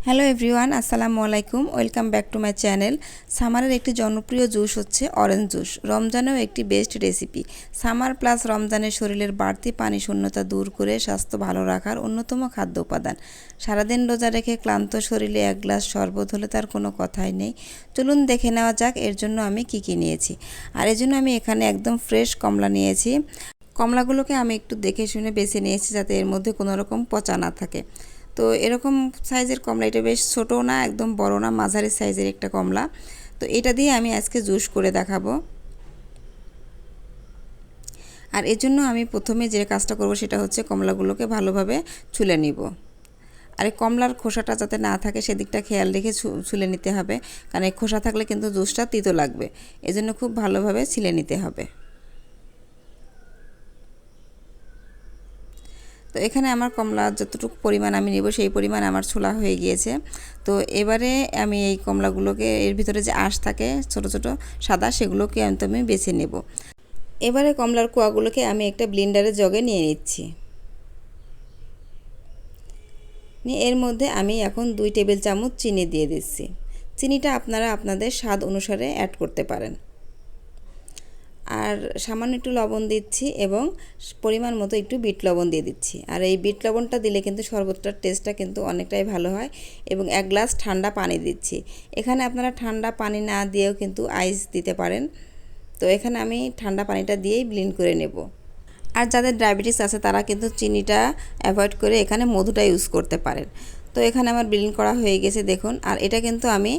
Hello everyone, আসসালামু আলাইকুম। Welcome back to my channel. সামারের একটি জনপ্রিয় জুস হচ্ছে অরেঞ্জ জুস। রমজানেও একটি বেস্ট রেসিপি। সামার প্লাস রমজানের শরীরের বাড়তি পানি শূন্যতা দূর করে স্বাস্থ্য ভালো রাখার অন্যতম খাদ্য উপাদান। সারাদিন রোজা রেখে ক্লান্ত শরীরে এক গ্লাস শরবত হলে তার কোনো কথাই নেই। চলুন দেখে নেওয়া যাক এর জন্য আমি কি নিয়েছি। আর এর জন্য আমি এখানে একদম ফ্রেশ কমলা নিয়েছি। কমলাগুলোকে আমি একটু দেখে শুনে বেছে নিয়েছি যাতে এর মধ্যে কোনো রকম পচা না থাকে। তো এরকম সাইজের কমলা, এটা বেশ ছোটও না একদম বড় না, মাঝারি সাইজের একটা কমলা। তো এটা দিয়ে আমি আজকে জুস করে দেখাবো। আর এর জন্য আমি প্রথমে যে কাজটা করব সেটা হচ্ছে কমলাগুলোকে ভালোভাবে ছুলে নিব। আর এই কমলার খোসাটা যাতে না থাকে সেদিকটা খেয়াল রেখে ছুলে নিতে হবে, কারণ এই খোসা থাকলে কিন্তু জুসটা তিতো লাগবে। এজন্য খুব ভালোভাবে ছিলে নিতে হবে। তো এখানে আমার কমলা যতটুকু পরিমাণ আমি নেব সেই পরিমাণ আমার ছোলা হয়ে গিয়েছে। তো এবারে আমি এই কমলাগুলোকে, এর ভিতরে যে আঁশ থাকে ছোট ছোট সাদা, সেগুলোকে আমি বেছে নেব। এবারে কমলার কোয়াগুলোকে আমি একটা ব্লেন্ডারের জগে নিয়ে নিচ্ছি। নিয়ে এর মধ্যে আমি এখন 2 টেবিল চামচ চিনি দিয়ে দিচ্ছি। চিনিটা আপনারা আপনাদের স্বাদ অনুসারে অ্যাড করতে পারেন। আর সামান্য একটু লবণ দিচ্ছি এবং পরিমাণ মতো একটু বিট লবণ দিয়ে দিচ্ছি। আর এই বিট লবণটা দিলে কিন্তু শরবতটার টেস্টটা কিন্তু অনেকটাই ভালো হয়। এবং 1 গ্লাস ঠান্ডা পানি দিচ্ছি। এখানে আপনারা ঠান্ডা পানি না দিয়েও কিন্তু আইস দিতে পারেন। তো এখানে আমি ঠান্ডা পানিটা দিয়েই ব্লেন্ড করে নেব। আর যাদের ডায়াবেটিস আছে তারা কিন্তু চিনিটা অ্যাভয়েড করে এখানে মধুটা ইউজ করতে পারেন। তো এখানে আমার ব্লেন্ড করা হয়ে গেছে দেখুন। আর এটা কিন্তু আমি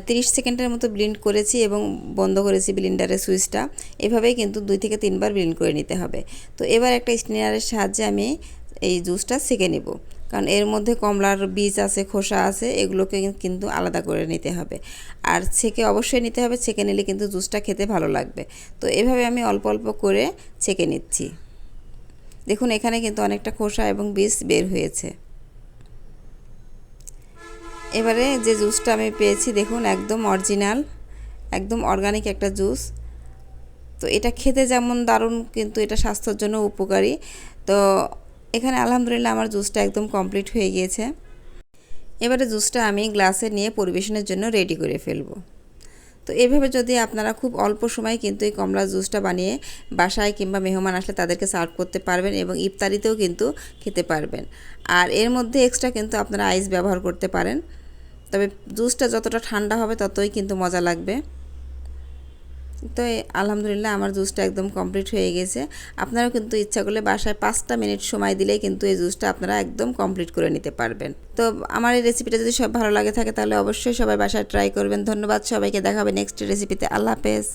30 সেকেন্ডের মতো ব্লেন্ড করেছি এবং বন্ধ করেছি ব্লেন্ডারের সুইচটা। এভাবেই কিন্তু 2 থেকে 3 বার ব্লেন্ড করে নিতে হবে। তো এবার একটা স্ট্রেনারের সাহায্যে আমি এই জুসটা ছেঁকে নেব, কারণ এর মধ্যে কমলার বীজ আছে, খোসা আছে, এগুলোকে কিন্তু আলাদা করে নিতে হবে। আর ছেঁকে অবশ্যই নিতে হবে, ছেঁকে নিলে কিন্তু জুসটা খেতে ভালো লাগবে। তো এভাবে আমি অল্প অল্প করে ছেঁকে নিচ্ছি। দেখুন এখানে কিন্তু অনেকটা খোসা এবং বীজ বের হয়েছে। এবারে যে জুসটা আমি পেয়েছি দেখুন, একদম অরিজিনাল, একদম অর্গানিক একটা জুস। তো এটা খেতে যেমন দারুণ, কিন্তু এটা স্বাস্থ্যের জন্য উপকারী। তো এখানে আলহামদুলিল্লাহ আমার জুসটা একদম কমপ্লিট হয়ে গিয়েছে। এবারে জুসটা আমি গ্লাসে নিয়ে পরিবেশনের জন্য রেডি করে ফেলবো। তো এইভাবে যদি আপনারা খুব অল্প সময়ে কিন্তু এই কমলা জুসটা বানিয়ে বাসায় কিংবা মেহমান আসলে তাদেরকে সার্ভ করতে পারবেন এবং ইফতারিতেও কিন্তু খেতে পারবেন। আর এর মধ্যে এক্সট্রা কিন্তু আপনারা আইস ব্যবহার করতে পারেন। তবে জুসটা যতটা ঠান্ডা হবে ততই কিন্তু মজা লাগবে। তো আলহামদুলিল্লাহ আমার জুসটা একদম কমপ্লিট হয়ে গেছে। আপনারাও কিন্তু ইচ্ছা করলে বাসায় 5টা মিনিট সময় দিলেই কিন্তু এই জুসটা আপনারা একদম কমপ্লিট করে নিতে পারবেন। তো আমার এই রেসিপিটা যদি সব ভালো লাগে থাকে তাহলে অবশ্যই সবাই বাসায় ট্রাই করবেন। ধন্যবাদ সবাইকে, দেখা হবে নেক্সট রেসিপিতে। আল্লাহ হাফেজ।